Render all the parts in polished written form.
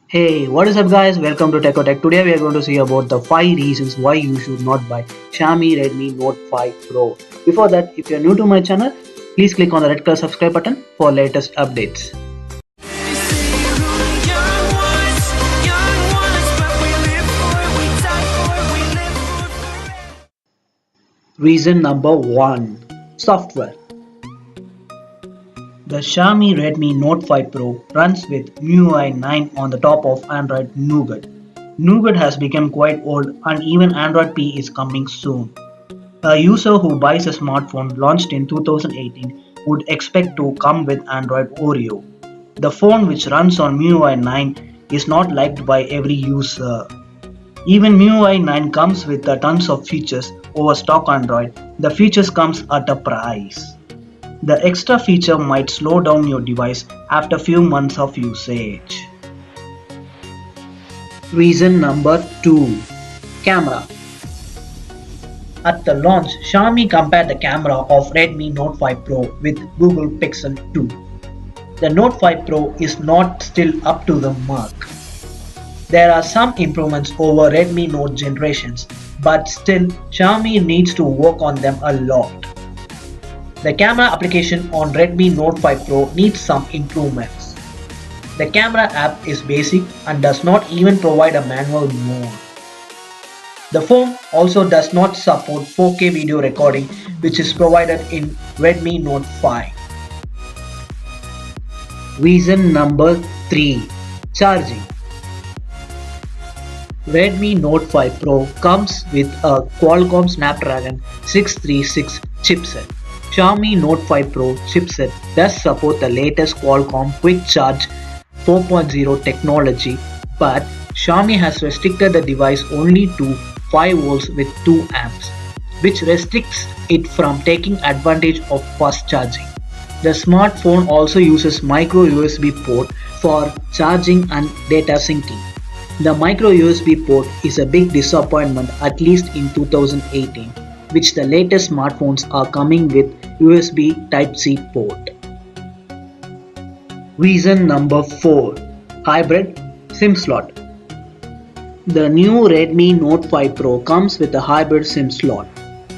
Hey, what is up guys? Welcome to Tech. Today we are going to see about the 5 reasons why you should not buy Xiaomi Redmi Note 5 Pro. Before that, if you are new to my channel, please click on the red color subscribe button for latest updates. Reason number 1. Software. The Xiaomi Redmi Note 5 Pro runs with MIUI 9 on the top of Android Nougat. Nougat has become quite old and even Android P is coming soon. A user who buys a smartphone launched in 2018 would expect to come with Android Oreo. The phone which runs on MIUI 9 is not liked by every user. Even MIUI 9 comes with tons of features over stock Android. The features comes at a price. The extra feature might slow down your device after few months of usage. Reason number 2. Camera. At the launch, Xiaomi compared the camera of Redmi Note 5 Pro with Google Pixel 2. The Note 5 Pro is not still up to the mark. There are some improvements over Redmi Note generations, but still Xiaomi needs to work on them a lot. The camera application on Redmi Note 5 Pro needs some improvements. The camera app is basic and does not even provide a manual mode. The phone also does not support 4K video recording, which is provided in Redmi Note 5. Reason number 3. Charging. Redmi Note 5 Pro comes with a Qualcomm Snapdragon 636 chipset. Xiaomi Note 5 Pro chipset does support the latest Qualcomm Quick Charge 4.0 technology, but Xiaomi has restricted the device only to 5 volts with 2 amps, which restricts it from taking advantage of fast charging. The smartphone also uses micro USB port for charging and data syncing. The micro USB port is a big disappointment, at least in 2018, which the latest smartphones are coming with USB Type-C port. Reason number 4. Hybrid SIM slot. The new Redmi Note 5 Pro comes with a hybrid SIM slot.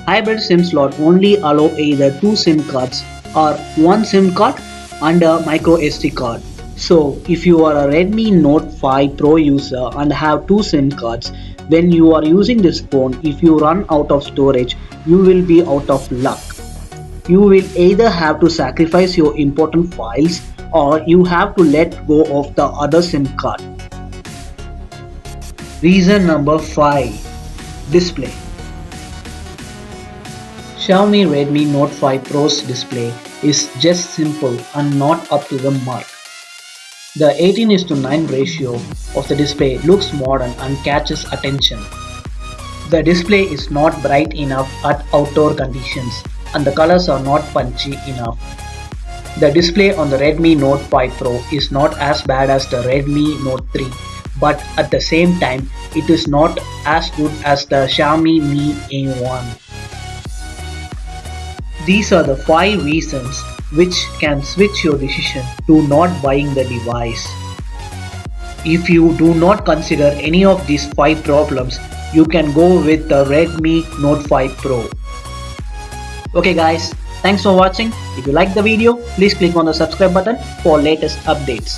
Hybrid SIM slot only allow either 2 SIM cards or 1 SIM card and a micro SD card. So if you are a Redmi Note 5 Pro user and have 2 SIM cards, when you are using this phone, if you run out of storage, you will be out of luck. You will either have to sacrifice your important files or you have to let go of the other SIM card. Reason number 5. Display. Xiaomi Redmi Note 5 Pro's display is just simple and not up to the mark. The 18:9 ratio of the display looks modern and catches attention. The display is not bright enough at outdoor conditions and the colors are not punchy enough. The display on the Redmi Note 5 Pro is not as bad as the Redmi Note 3, but at the same time it is not as good as the Xiaomi Mi A1. These are the 5 reasons which can switch your decision to not buying the device. If you do not consider any of these 5 problems, you can go with the Redmi Note 5 Pro. Okay guys, thanks for watching. If you like the video, please click on the subscribe button for latest updates.